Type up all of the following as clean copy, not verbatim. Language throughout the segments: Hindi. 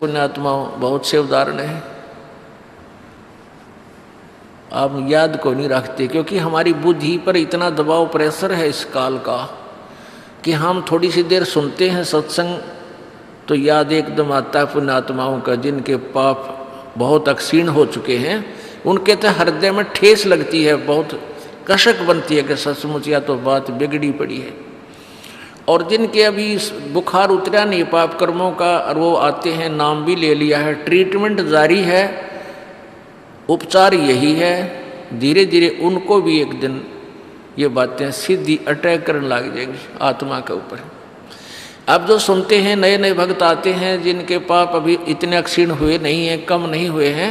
पुण्यात्मा बहुत से उदाहरण हैं, आप याद को नहीं रखते क्योंकि हमारी बुद्धि पर इतना दबाव प्रेशर है इस काल का कि हम थोड़ी सी देर सुनते हैं सत्संग तो याद एकदम आता है पुण्यात्माओं का, जिनके पाप बहुत अक्षीण हो चुके हैं। उनके तो हृदय में ठेस लगती है, बहुत कशक बनती है कि सचमुच या तो बात बिगड़ी पड़ी है। और जिनके अभी बुखार उतरा नहीं पाप कर्मों का और वो आते हैं, नाम भी ले लिया है, ट्रीटमेंट जारी है, उपचार यही है, धीरे धीरे उनको भी एक दिन ये बातें सीधी अटैक करने लग जाएंगी आत्मा के ऊपर। अब जो सुनते हैं नए नए भक्त आते हैं जिनके पाप अभी इतने अक्षीण हुए नहीं हैं, कम नहीं हुए हैं,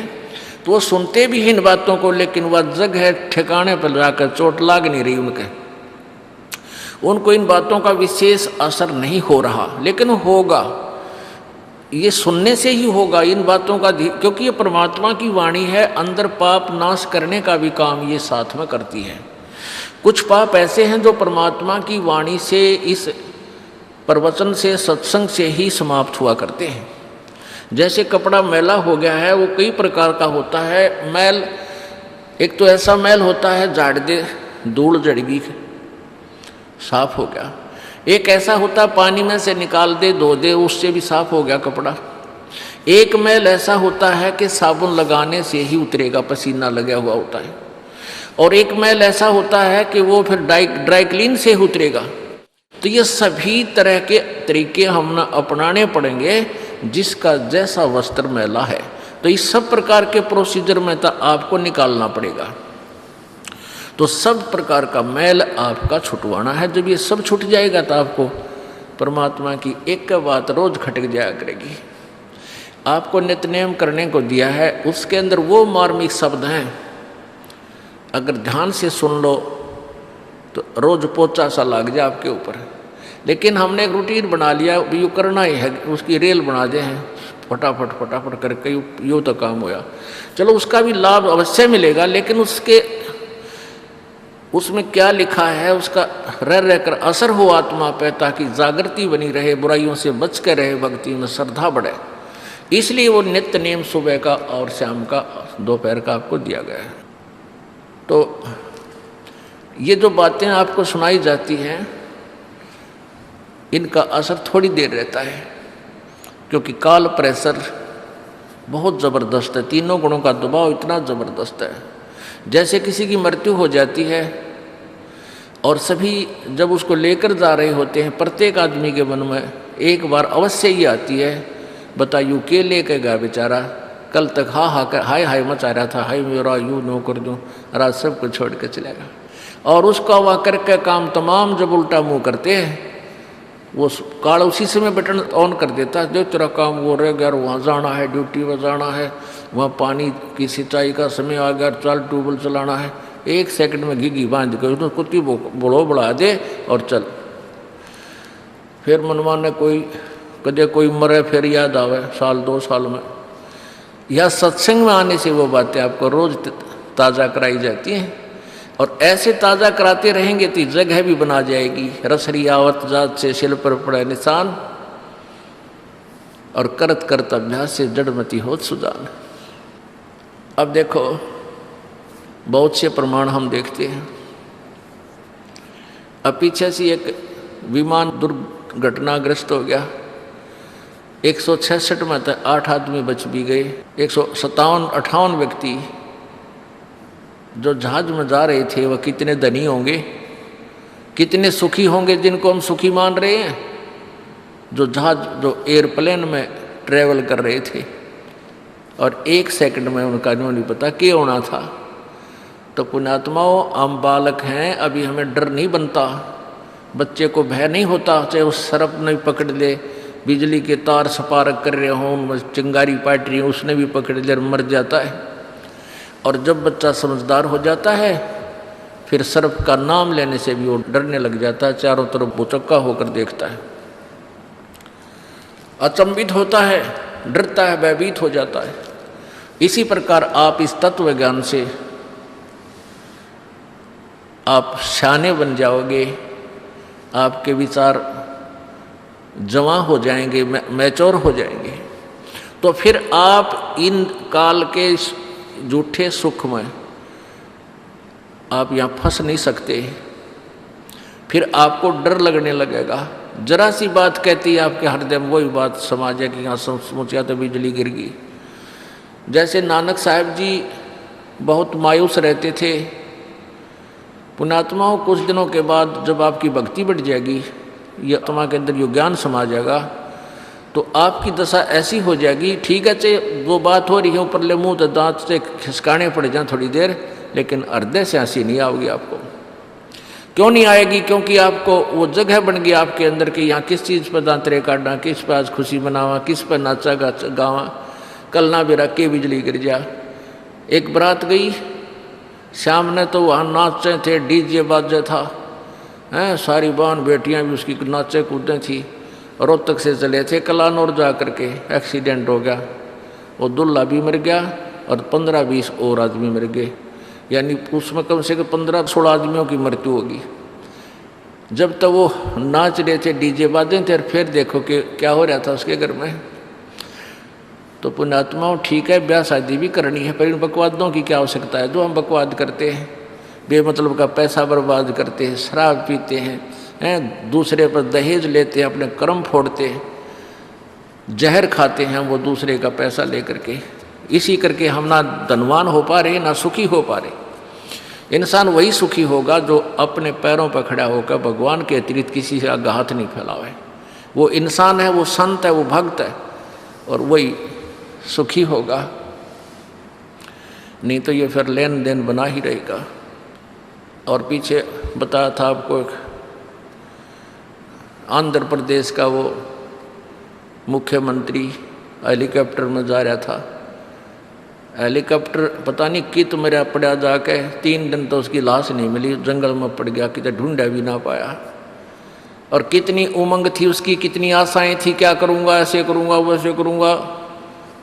तो वो सुनते भी इन बातों को, लेकिन वह जगह ठिकाने पर जाकर चोट लाग नहीं रही उनके, उनको इन बातों का विशेष असर नहीं हो रहा, लेकिन होगा, ये सुनने से ही होगा इन बातों का, क्योंकि ये परमात्मा की वाणी है, अंदर पाप नाश करने का भी काम ये साथ में करती है। कुछ पाप ऐसे हैं जो परमात्मा की वाणी से, इस प्रवचन से, सत्संग से ही समाप्त हुआ करते हैं। जैसे कपड़ा मैला हो गया है, वो कई प्रकार का होता है मैल। एक तो ऐसा मैल होता है झाड़ दे धूल जड़ गई साफ हो गया, एक ऐसा होता है पानी में से निकाल दे धो दे उससे भी साफ हो गया कपड़ा। एक मैल ऐसा होता है कि साबुन लगाने से ही उतरेगा, पसीना लगा हुआ होता है। और एक मैल ऐसा होता है कि वो फिर ड्राई क्लीन से उतरेगा। तो ये सभी तरह के तरीके हम ना अपनाने पड़ेंगे, जिसका जैसा वस्त्र मैला है तो इस सब प्रकार के प्रोसीजर में तो आपको निकालना पड़ेगा। तो सब प्रकार का मैल आपका छुटवाना है। जब ये सब छूट जाएगा तो आपको परमात्मा की एक बात रोज खटक जाया करेगी। आपको नित्यनेम करने को दिया है, उसके अंदर वो मार्मिक शब्द हैं, अगर ध्यान से सुन लो तो रोज पोचा सा लग जाए आपके ऊपर। लेकिन हमने एक रूटीन बना लिया, यूँ करना ही है, उसकी रेल बना दे हैं, फटाफट फटाफट करके यूँ तो काम होया। चलो उसका भी लाभ अवश्य मिलेगा, लेकिन उसमें क्या लिखा है उसका रह रहकर असर हो आत्मा पे, ताकि जागृति बनी रहे, बुराइयों से बच के रहे, भक्ति में श्रद्धा बढ़े। इसलिए वो नित्य नेम सुबह का और शाम का, दोपहर का आपको दिया गया है। तो ये जो बातें आपको सुनाई जाती हैं इनका असर थोड़ी देर रहता है, क्योंकि काल प्रेशर बहुत ज़बरदस्त है, तीनों गुणों का दबाव इतना ज़बरदस्त है। जैसे किसी की मृत्यु हो जाती है और सभी जब उसको लेकर जा रहे होते हैं, प्रत्येक आदमी के मन में एक बार अवश्य ही आती है, बताइए के लेके गया बेचारा, कल तक हाय हाय मचा रहा था, हाय मेरा यूँ नो कर दूँ, रात सब कुछ छोड़ के चलेगा। और उसका वह करके काम तमाम जब उल्टा मुँह करते हैं, वो काल उसी समय बटन ऑन कर देता है, जो तेरा काम वो रह गया, वहाँ जाना है, ड्यूटी पर जाना है, वहाँ पानी की सिंचाई का समय आ गया, चल ट्यूबवेल चलाना है, 1 सेकंड में घी बांध के तो कुत्ती बड़ो बढ़ा दे और चल। फिर मनमान ने कदे कोई मरे फिर याद आवे साल 2 साल में। यह सत्संग में आने से वो बातें आपको रोज ताज़ा कराई जाती हैं, और ऐसे ताज़ा कराते रहेंगे तो जगह भी बना जाएगी। रसरी आवत जात से शिल पर पड़े निशान, और करत करत अभ्यास से जड़मती होत सुजान। अब देखो बहुत से प्रमाण हम देखते हैं। अब पीछे से एक विमान दुर्घटनाग्रस्त हो गया, 166 में तक 8 आदमी बच भी गए। 157-58 व्यक्ति जो जहाज में जा रहे थे वह कितने धनी होंगे, कितने सुखी होंगे, जिनको हम सुखी मान रहे हैं, जो एयरप्लेन में ट्रेवल कर रहे थे और 1 सेकंड में उनका नहीं पता क्या होना था। तो पुण्यात्माओं, हम बालक हैं, अभी हमें डर नहीं बनता, बच्चे को भय नहीं होता, चाहे वो सर्प नहीं पकड़ ले, बिजली के तार सपारक कर रहे हों, उनमें चिंगारी पाट रही है, उसने भी पकड़ ले, मर जाता है। और जब बच्चा समझदार हो जाता है फिर सर्प का नाम लेने से भी वो डरने लग जाता है, चारों तरफ बुचक्का होकर देखता है, अचंभित होता है, डरता है, भयभीत हो जाता है। इसी प्रकार आप इस तत्व ज्ञान से आप शाने बन जाओगे, आपके विचार जवां हो जाएंगे, मैच्योर हो जाएंगे। तो फिर आप इन काल के झूठे सुख में आप यहाँ फंस नहीं सकते। फिर आपको डर लगने लगेगा, जरा सी बात कहती है आपके हृदय में वही बात समा जाए कि यहाँ सोचा तो बिजली गिर गई। जैसे नानक साहब जी बहुत मायूस रहते थे, पुण्यात्माओं कुछ दिनों के बाद जब आपकी भक्ति बढ़ जाएगी, ये आत्मा के अंदर यो ज्ञान समा जाएगा, तो आपकी दशा ऐसी हो जाएगी, ठीक है चाहे वो बात हो रही है ऊपर ले मुँह तो दांत से खिसकाने पड़ जाए थोड़ी देर, लेकिन हृदय से हंसी नहीं आएगी आपको। क्यों नहीं आएगी? क्योंकि आपको वो जगह बन गई आपके अंदर कि यहाँ किस चीज़ पर दांतरे काटना, किस पर आज खुशी मनावा, किस पर नाचा गावा, कल ना भी रख के बिजली गिर जा। एक बारात गई, शाम ने तो वहाँ नाचे थे, डीजे बाजे था, हैं सारी बहन बेटियाँ भी उसकी नाचे कूदें थी। रोहतक से चले थे कलानौर जा करके, एक्सीडेंट हो गया, वो दूल्हा भी मर गया और 15-20 और आदमी मर गए, यानी उसमें कम से कम 15-16 आदमियों की मृत्यु होगी। जब तक वो नाच रहे थे, डीजे बाजे थे, और फिर देखो कि क्या हो रहा था उसके घर में। तो पुण्यात्माओं ठीक है ब्याह शादी भी करनी है, पर इन बकवादों की क्या आवश्यकता है? जो हम बकवाद करते हैं, बेमतलब का पैसा बर्बाद करते हैं, शराब पीते हैं, दूसरे पर दहेज लेते हैं, अपने कर्म फोड़ते हैं, जहर खाते हैं वो दूसरे का पैसा लेकर के। इसी करके हम ना धनवान हो पा रहे ना सुखी हो पा रहे। इंसान वही सुखी होगा जो अपने पैरों पर खड़ा होकर भगवान के अतिरिक्त किसी से आगे हाथ नहीं फैलावे। वो इंसान है, वो संत है, वो भक्त है, और वही सुखी होगा। नहीं तो ये फिर लेन देन बना ही रहेगा। और पीछे बताया था आपको, आंध्र प्रदेश का वो मुख्यमंत्री हेलीकॉप्टर में जा रहा था, हेलीकॉप्टर पता नहीं कित मेरा पड़ा जाके, 3 दिन तो उसकी लाश नहीं मिली, जंगल में पड़ गया, कितने ढूंढा भी ना पाया। और कितनी उमंग थी उसकी, कितनी आशाएं थी, क्या करूँगा, ऐसे करूँगा, वैसे करूँगा,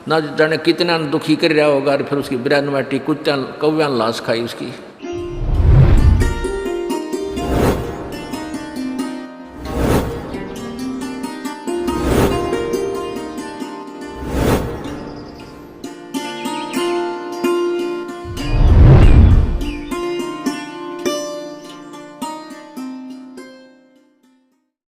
ना जाने कितना दुखी कर रहा होगा। और फिर उसकी 92 कुत्ता कौव्या लाश खाई उसकी।